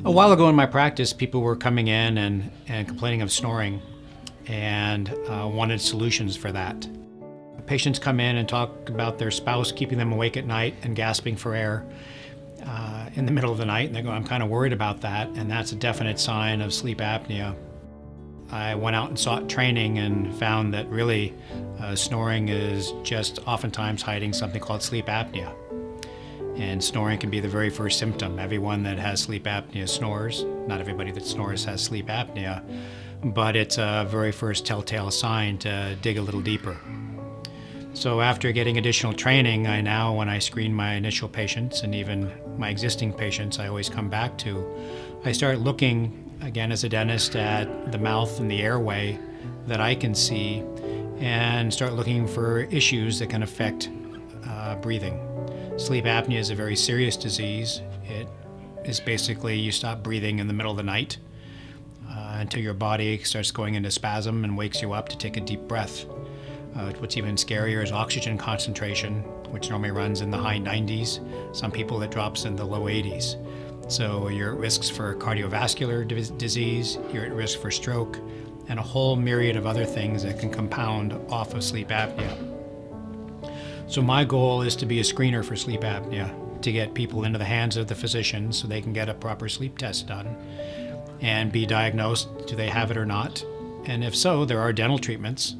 A while ago in my practice, people were coming in and complaining of snoring and wanted solutions for that. Patients come in and talk about their spouse keeping them awake at night and gasping for air in the middle of the night, and they go, I'm kind of worried about that, and that's a definite sign of sleep apnea. I went out and sought training and found that really snoring is just oftentimes hiding something called sleep apnea. And snoring can be the very first symptom. Everyone that has sleep apnea snores. Not everybody that snores has sleep apnea, but it's a very first telltale sign to dig a little deeper. So after getting additional training, when I screen my initial patients and even my existing patients I always come back to, I start looking, again as a dentist, at the mouth and the airway that I can see and start looking for issues that can affect breathing. Sleep apnea is a very serious disease. It is basically you stop breathing in the middle of the night until your body starts going into spasm and wakes you up to take a deep breath. What's even scarier is oxygen concentration, which normally runs in the high 90s. Some people it drops in the low 80s. So you're at risks for cardiovascular disease, you're at risk for stroke, and a whole myriad of other things that can compound off of sleep apnea. So my goal is to be a screener for sleep apnea, to get people into the hands of the physicians so they can get a proper sleep test done and be diagnosed, do they have it or not? And if so, there are dental treatments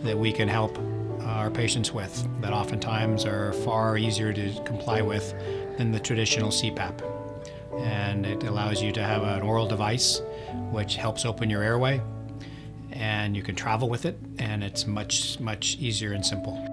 that we can help our patients with that oftentimes are far easier to comply with than the traditional CPAP. And it allows you to have an oral device which helps open your airway, and you can travel with it, and it's much, much easier and simple.